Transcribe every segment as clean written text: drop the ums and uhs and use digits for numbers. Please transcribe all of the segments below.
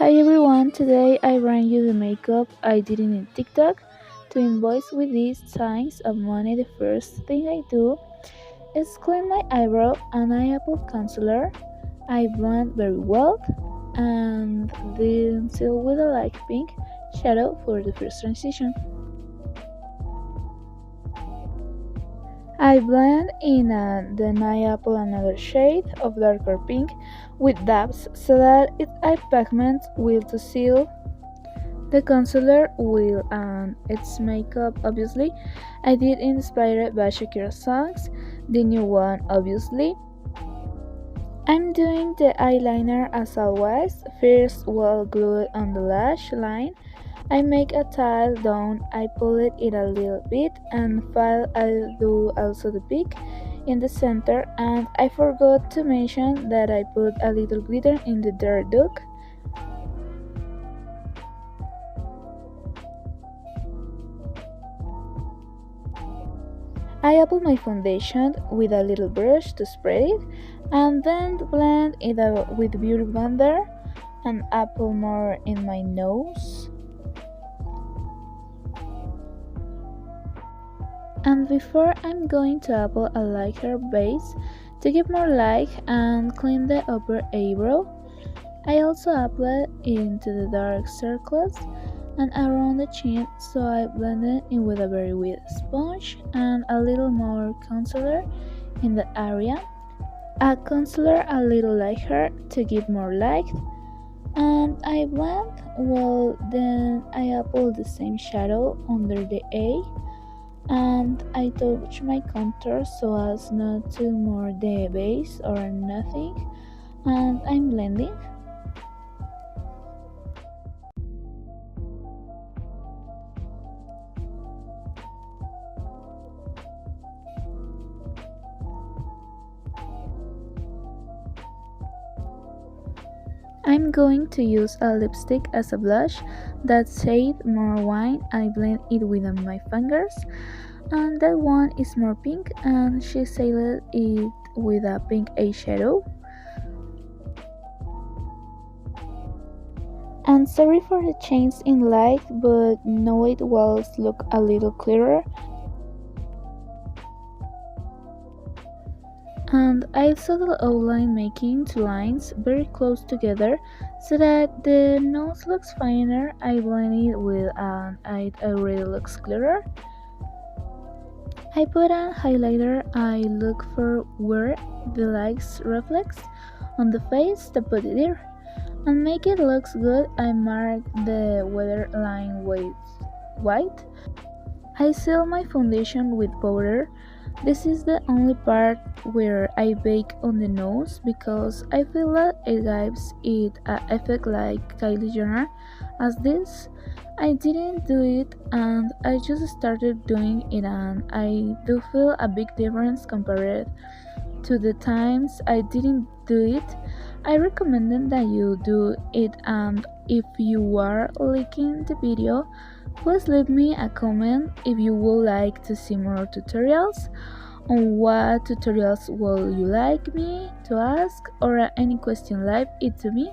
Hi everyone, today I bring you the makeup I did in TikTok. To invoice with these signs of money, the first thing I do is clean my eyebrow and I apply concealer. I blend very well and then seal with a light pink shadow for the first transition. I blend in and then I apply another shade of darker pink with dabs so that eye pigment will to seal the concealer will and its makeup obviously. I did inspired by Shakira songs, the new one obviously. I'm doing the eyeliner as always. First well glued on the lash line. I make a tile down, I pull it in a little bit and file I do also the peak in the center, and I forgot to mention that I put a little glitter in the dirt duck. I apply my foundation with a little brush to spread it and then blend it out with beauty blender and apply more in my nose. And before I'm going to apply a lighter base to give more light and clean the upper eyebrow. I also apply into the dark circles and around the chin, so I blend it in with a very wet sponge and a little more concealer in the area. Add concealer a little lighter to give more light and I blend well, then I apply the same shadow under the A and I touch my contour so as not to more the base or nothing, and I'm blending. I'm going to use a lipstick as a blush that shade more wine. I blend it with my fingers and that one is more pink and she shaded it with a pink eyeshadow. And sorry for the change in light, but now it will look a little clearer. And I subtle outline making two lines very close together so that the nose looks finer. I blend it with an eye already looks clearer. I put a highlighter. I look for where the lights reflects on the face to put it there and make it looks good. I mark the weather line with white. I seal my foundation with powder. This is the only part where I bake on the nose because I feel that it gives it an effect like Kylie Jenner as this. I didn't do it and I just started doing it and I do feel a big difference compared to the times I didn't do it. I recommend that you do it, and if you are liking the video, please leave me a comment if you would like to see more tutorials. On what tutorials will you like me to ask, or any question leave it to me.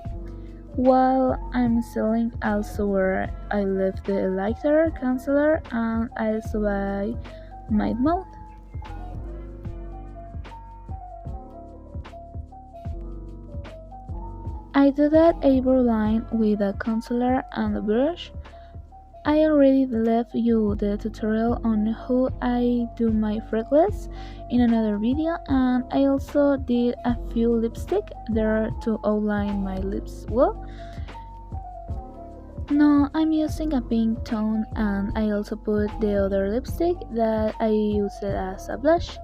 While I'm selling also where I left the lighter concealer and I also buy my mouth. I do that eyebrow line with a concealer and a brush. I already left you the tutorial on how I do my freckles in another video, and I also did a few lipstick there to outline my lips well. Now I'm using a pink tone and I also put the other lipstick that I used as a blush.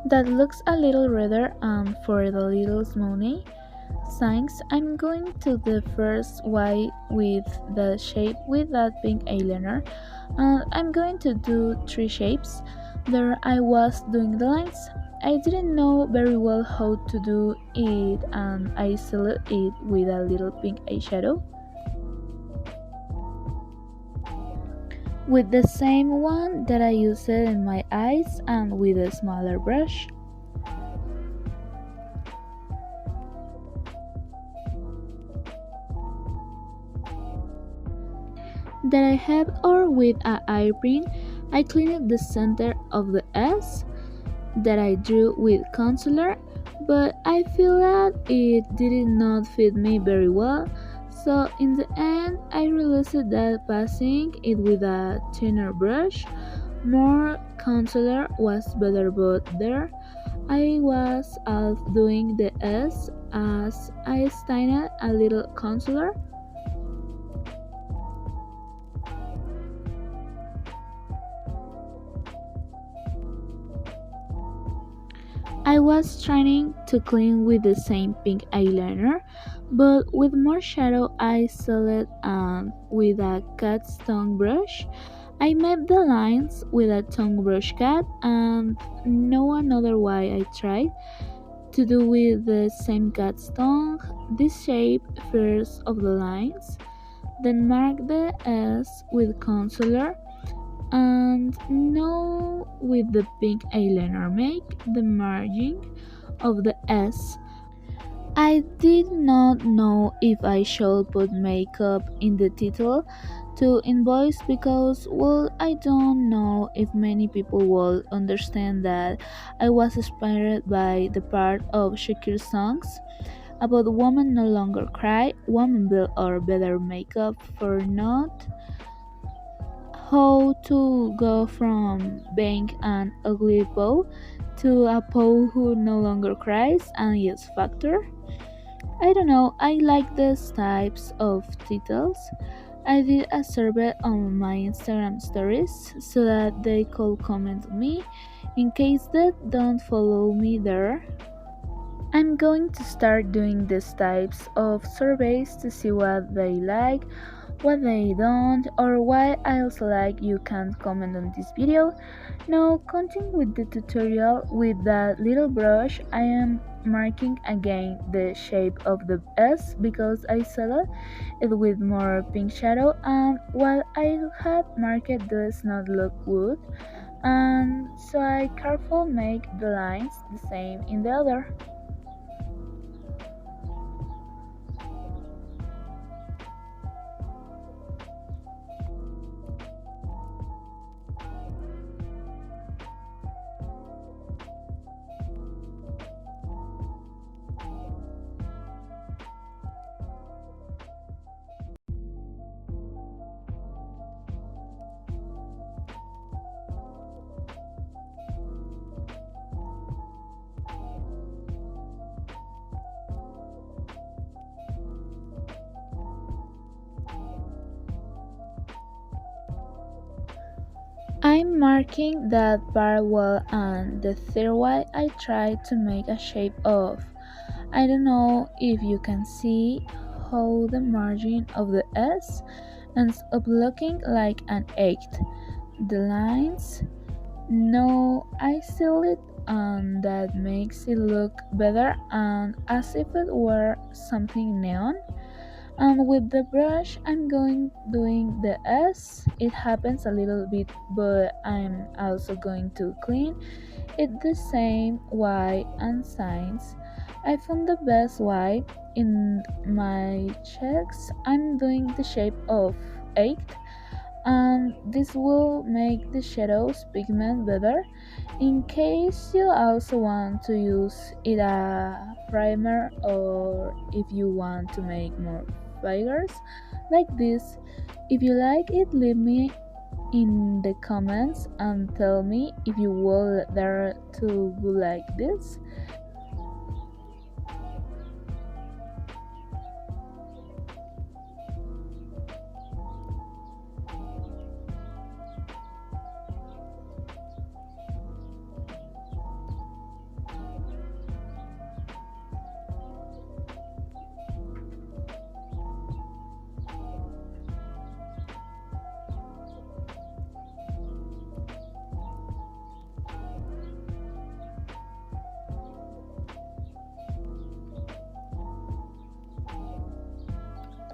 That looks a little redder, and for the little money signs I'm going to the first white with the shape with that pink eyeliner, and I'm going to do three shapes. There I was doing the lines. I didn't know very well how to do it and I sealed it with a little pink eyeshadow with the same one that I used in my eyes and with a smaller brush that I have or with a eye print. I cleaned the center of the S that I drew with concealer, but I feel that it did not fit me very well. So in the end, I realized that passing it with a thinner brush, more concealer was better. But there, I was off doing the S as I stained a little concealer. I was trying to clean with the same pink eyeliner, but with more shadow I sealed and with a cat's tongue brush. I made the lines with a tongue brush cat and no another way I tried to do with the same cat's tongue. This shape first of the lines, then mark the S with concealer and now with the pink eyeliner make the margin of the S. I did not know if I should put makeup in the title to invoice because well I don't know if many people will understand that I was inspired by the part of Shakira's songs about women no longer cry, women build or better makeup for not how to go from being an ugly bow to a bow who no longer cries and is factor. I don't know, I like these types of titles. I did a survey on my Instagram stories so that they could comment on me in case they don't follow me there. I'm going to start doing these types of surveys to see what they like, what they don't, or what else like. You can comment on this video. Now continue with the tutorial. With that little brush I am marking again the shape of the S because I sealed it with more pink shadow and what I had marked does not look good and so I carefully make the lines the same in the other. I'm marking that part well and the third one I try to make a shape of. I don't know if you can see how the margin of the S ends up looking like an 8. The lines, no, I seal it and that makes it look better and as if it were something neon. And with the brush I'm going doing the S. It happens a little bit but I'm also going to clean it the same way and signs. I found the best way in my checks. I'm doing the shape of 8 and this will make the shadows pigment better. In case you also want to use it a primer or if you want to make more figures like this. If you like it, leave me in the comments and tell me if you would dare to go like this.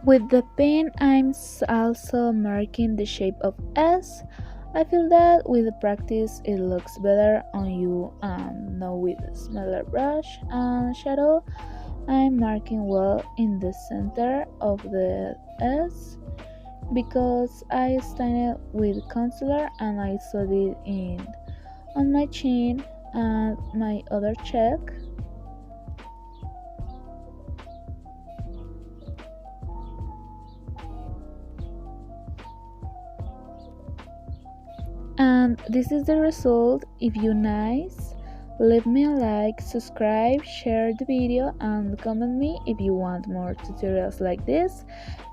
With the pen, also marking the shape of S. I feel that with the practice it looks better on you, and now with a smaller brush and shadow I'm marking well in the center of the S because I stained it with concealer and I saw it in on my chin and my other cheek. And this is the result. If you nice, leave me a like, subscribe, share the video and comment me if you want more tutorials like this.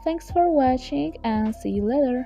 Thanks for watching and see you later.